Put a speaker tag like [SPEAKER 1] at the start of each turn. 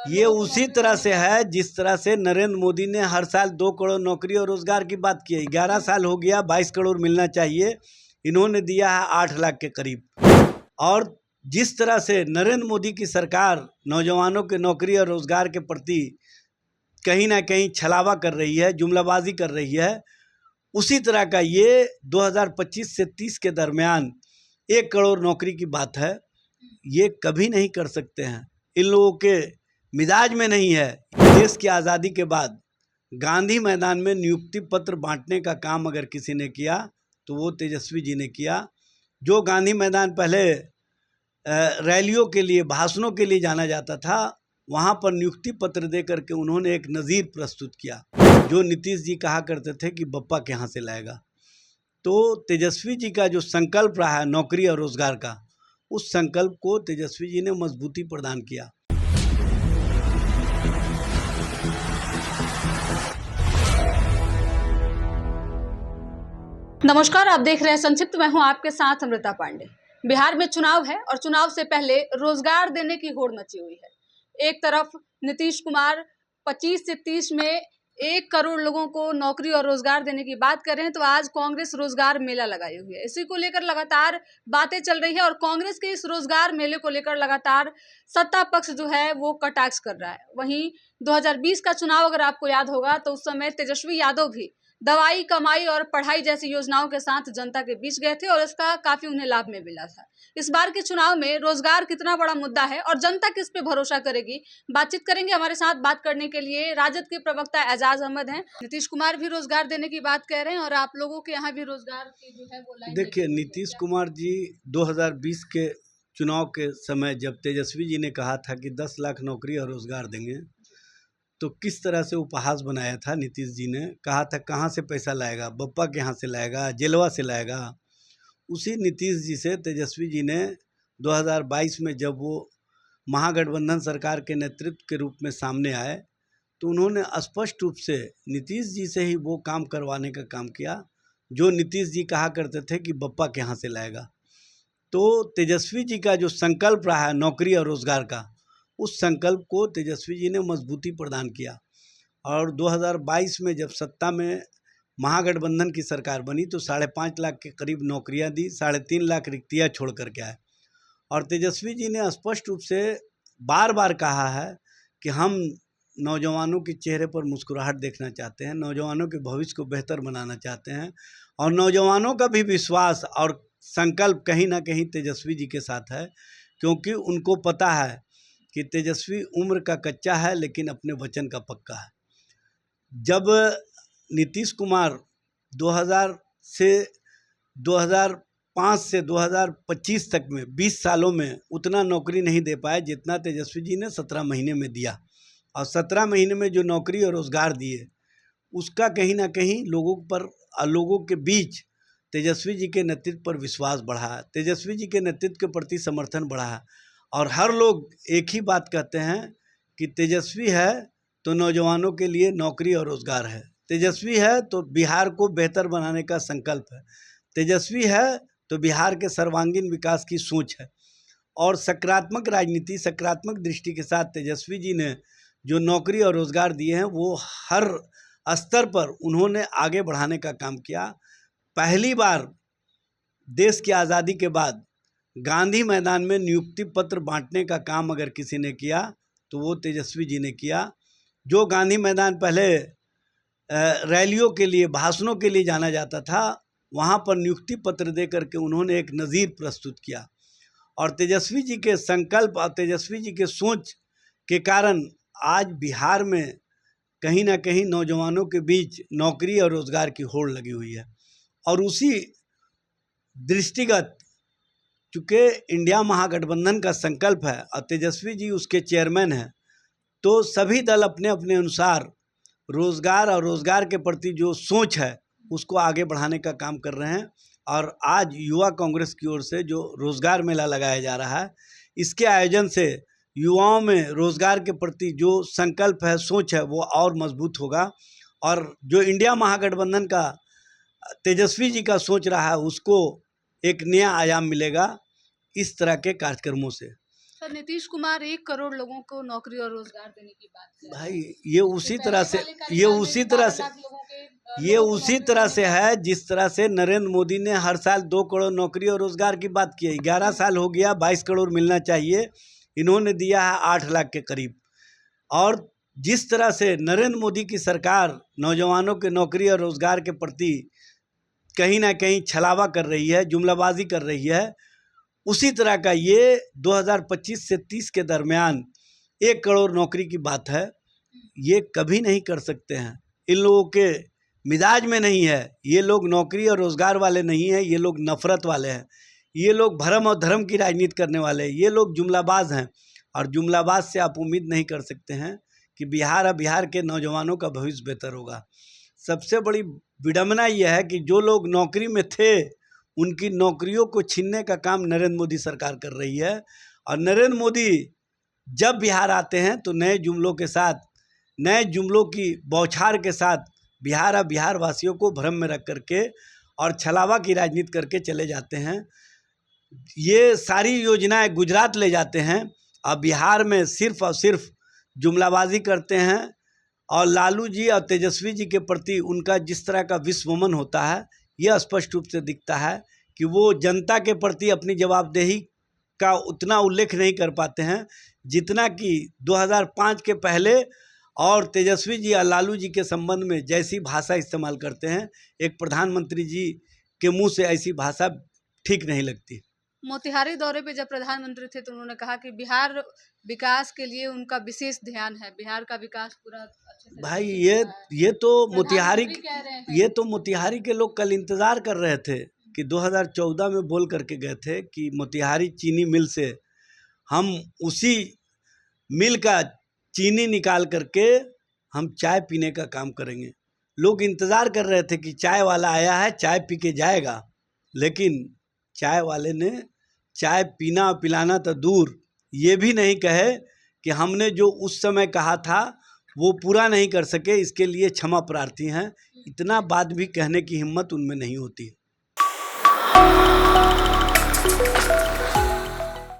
[SPEAKER 1] ये उसी तरह से है जिस तरह से नरेंद्र मोदी ने हर साल 2 करोड़ नौकरी और रोजगार की बात की है। 11 साल हो गया, 22 करोड़ मिलना चाहिए, इन्होंने दिया है 8 लाख के करीब। और जिस तरह से नरेंद्र मोदी की सरकार नौजवानों के नौकरी और रोजगार के प्रति कहीं ना कहीं छलावा कर रही है, जुमलाबाजी कर रही है, उसी तरह का ये 2025 से 30 के दरमियान 1 करोड़ नौकरी की बात है। ये कभी नहीं कर सकते हैं, इन लोगों के मिजाज में नहीं है। देश की आज़ादी के बाद गांधी मैदान में नियुक्ति पत्र बांटने का काम अगर किसी ने किया तो वो तेजस्वी जी ने किया। जो गांधी मैदान पहले रैलियों के लिए, भाषणों के लिए जाना जाता था, वहाँ पर नियुक्ति पत्र दे करके उन्होंने एक नज़ीर प्रस्तुत किया। जो नीतीश जी कहा करते थे कि बप्पा के यहाँ से लाएगा, तो तेजस्वी जी का जो संकल्प रहा है नौकरी और रोजगार का, उस संकल्प को तेजस्वी जी ने मजबूती प्रदान किया।
[SPEAKER 2] नमस्कार, आप देख रहे हैं संक्षिप्त। मैं हूं आपके साथ अमृता पांडे। बिहार में चुनाव है और चुनाव से पहले रोजगार देने की होड़ मची हुई है। एक तरफ नीतीश कुमार 25 से 30 में 1 करोड़ लोगों को नौकरी और रोजगार देने की बात कर रहे हैं, तो आज कांग्रेस रोजगार मेला लगाई हुई है। इसी को लेकर लगातार बातें चल रही है और कांग्रेस के इस रोजगार मेले को लेकर लगातार सत्ता पक्ष जो है वो कटाक्ष कर रहा है। वहीं 2020 का चुनाव अगर आपको याद होगा तो उस समय तेजस्वी यादव भी दवाई, कमाई और पढ़ाई जैसी योजनाओं के साथ जनता के बीच गए थे और इसका काफी उन्हें लाभ में मिला था। इस बार के चुनाव में रोजगार कितना बड़ा मुद्दा है और जनता किस पे भरोसा करेगी, बातचीत करेंगे। हमारे साथ बात करने के लिए राजद के प्रवक्ता एजाज अहमद हैं। नीतीश कुमार भी रोजगार देने की बात कह रहे हैं और आप लोगों के यहाँ भी रोजगार की जो है वो लाइन।
[SPEAKER 1] देखिए, नीतीश कुमार जी 2020 के चुनाव के समय जब तेजस्वी जी ने कहा था कि 10 लाख नौकरी और रोजगार देंगे, तो किस तरह से उपहास बनाया था नीतीश जी ने। कहा था कहाँ से पैसा लाएगा, बप्पा के यहाँ से लाएगा, जेलवा से लाएगा। उसी नीतीश जी से तेजस्वी जी ने 2022 में जब वो महागठबंधन सरकार के नेतृत्व के रूप में सामने आए, तो उन्होंने स्पष्ट रूप से नीतीश जी से ही वो काम करवाने का काम किया जो नीतीश जी कहा करते थे कि बप्पा के यहाँ से लाएगा। तो तेजस्वी जी का जो संकल्प रहा है नौकरी और रोजगार का, उस संकल्प को तेजस्वी जी ने मजबूती प्रदान किया। और 2022 में जब सत्ता में महागठबंधन की सरकार बनी तो 5.5 लाख के करीब नौकरियां दी, 3.5 लाख रिक्तियाँ छोड़ करके आए। और तेजस्वी जी ने स्पष्ट रूप से बार बार कहा है कि हम नौजवानों के चेहरे पर मुस्कुराहट देखना चाहते हैं, नौजवानों के भविष्य को बेहतर बनाना चाहते हैं, और नौजवानों का भी विश्वास और संकल्प कहीं ना कहीं तेजस्वी जी के साथ है, क्योंकि उनको पता है कि तेजस्वी उम्र का कच्चा है लेकिन अपने वचन का पक्का है। जब नीतीश कुमार 2005 से 2025 तक में 20 सालों में उतना नौकरी नहीं दे पाए जितना तेजस्वी जी ने 17 महीने में दिया। और 17 महीने में जो नौकरी और रोजगार दिए, उसका कहीं ना कहीं लोगों के बीच तेजस्वी जी के नेतृत्व पर विश्वास बढ़ा है, तेजस्वी जी के नेतृत्व के प्रति समर्थन बढ़ा है। और हर लोग एक ही बात कहते हैं कि तेजस्वी है तो नौजवानों के लिए नौकरी और रोजगार है, तेजस्वी है तो बिहार को बेहतर बनाने का संकल्प है, तेजस्वी है तो बिहार के सर्वांगीण विकास की सोच है। और सकारात्मक राजनीति, सकारात्मक दृष्टि के साथ तेजस्वी जी ने जो नौकरी और रोजगार दिए हैं वो हर स्तर पर उन्होंने आगे बढ़ाने का काम किया। पहली बार देश की आज़ादी के बाद गांधी मैदान में नियुक्ति पत्र बांटने का काम अगर किसी ने किया तो वो तेजस्वी जी ने किया। जो गांधी मैदान पहले रैलियों के लिए, भाषणों के लिए जाना जाता था, वहाँ पर नियुक्ति पत्र दे करके उन्होंने एक नज़ीर प्रस्तुत किया। और तेजस्वी जी के संकल्प और तेजस्वी जी के सोच के कारण आज बिहार में कहीं ना कहीं नौजवानों के बीच नौकरी और रोजगार की होड़ लगी हुई है। और उसी दृष्टिगत चूँकि इंडिया महागठबंधन का संकल्प है और तेजस्वी जी उसके चेयरमैन हैं, तो सभी दल अपने अपने अनुसार रोजगार और रोजगार के प्रति जो सोच है उसको आगे बढ़ाने का काम कर रहे हैं। और आज युवा कांग्रेस की ओर से जो रोजगार मेला लगाया जा रहा है, इसके आयोजन से युवाओं में रोजगार के प्रति जो संकल्प है, सोच है, वो और मजबूत होगा। और जो इंडिया महागठबंधन का तेजस्वी जी का सोच रहा है उसको एक नया आयाम मिलेगा इस तरह के कार्यक्रमों से।
[SPEAKER 2] सर, नीतीश कुमार 1 करोड़ लोगों को नौकरी और रोजगार देने की बात कर रहे हैं।
[SPEAKER 1] भाई ये उसी तरह से
[SPEAKER 2] पहले
[SPEAKER 1] ये
[SPEAKER 2] कार्यकाल में
[SPEAKER 1] उसी
[SPEAKER 2] 12
[SPEAKER 1] तरह से
[SPEAKER 2] लाख लोगों के
[SPEAKER 1] ये
[SPEAKER 2] लोगों को
[SPEAKER 1] उसी
[SPEAKER 2] नौकरी
[SPEAKER 1] तरह
[SPEAKER 2] देने
[SPEAKER 1] से
[SPEAKER 2] की
[SPEAKER 1] है जिस तरह से नरेंद्र मोदी ने हर साल 2 करोड़ नौकरी और रोजगार की बात की है। 11 साल हो गया, 22 करोड़ मिलना चाहिए, इन्होंने दिया है 8 लाख के करीब। और जिस तरह से नरेंद्र मोदी की सरकार नौजवानों के नौकरी और रोजगार के प्रति कहीं ना कहीं छलावा कर रही है, जुमलाबाजी कर रही है, उसी तरह का ये 2025 से 30 के दरमियान 1 करोड़ नौकरी की बात है। ये कभी नहीं कर सकते हैं, इन लोगों के मिजाज में नहीं है। ये लोग नौकरी और रोजगार वाले नहीं हैं, ये लोग नफरत वाले हैं, ये लोग भरम और धर्म की राजनीति करने वाले हैं, ये लोग जुमलाबाज हैं। और जुमलाबाज से आप उम्मीद नहीं कर सकते हैं कि बिहार के नौजवानों का भविष्य बेहतर होगा। सबसे बड़ी विडंबना यह है कि जो लोग नौकरी में थे उनकी नौकरियों को छीनने का काम नरेंद्र मोदी सरकार कर रही है। और नरेंद्र मोदी जब बिहार आते हैं तो नए जुमलों के साथ, नए जुमलों की बौछार के साथ बिहार वासियों को भ्रम में रख करके और छलावा की राजनीति करके चले जाते हैं। ये सारी योजनाएं गुजरात ले जाते हैं और बिहार में सिर्फ और सिर्फ जुमलाबाजी करते हैं। और लालू जी और तेजस्वी जी के प्रति उनका जिस तरह का विस्मरण होता है, यह स्पष्ट रूप से दिखता है कि वो जनता के प्रति अपनी जवाबदेही का उतना उल्लेख नहीं कर पाते हैं जितना कि 2005 के पहले और तेजस्वी जी और लालू जी के संबंध में जैसी भाषा इस्तेमाल करते हैं, एक प्रधानमंत्री जी के मुंह से ऐसी भाषा ठीक नहीं लगती।
[SPEAKER 2] मोतिहारी दौरे पे जब प्रधानमंत्री थे तो उन्होंने कहा कि बिहार विकास के लिए उनका विशेष ध्यान है, बिहार का विकास पूरा अच्छे से
[SPEAKER 1] भाई
[SPEAKER 2] हो रहा है।
[SPEAKER 1] ये तो मोतिहारी
[SPEAKER 2] प्रधानमंत्री कह रहे हैं।
[SPEAKER 1] ये तो मोतिहारी के लोग कल इंतज़ार कर रहे थे कि 2014 में बोल करके गए थे कि मोतिहारी चीनी मिल से हम उसी मिल का चीनी निकाल करके हम चाय पीने का काम करेंगे। लोग इंतज़ार कर रहे थे कि चाय वाला आया है, चाय पी के जाएगा। लेकिन चाय वाले ने चाय पीना पिलाना तो दूर, ये भी नहीं कहे कि हमने जो उस समय कहा था वो पूरा नहीं कर सके, इसके लिए क्षमा प्रार्थी हैं। इतना बात भी कहने की हिम्मत उनमें नहीं होती।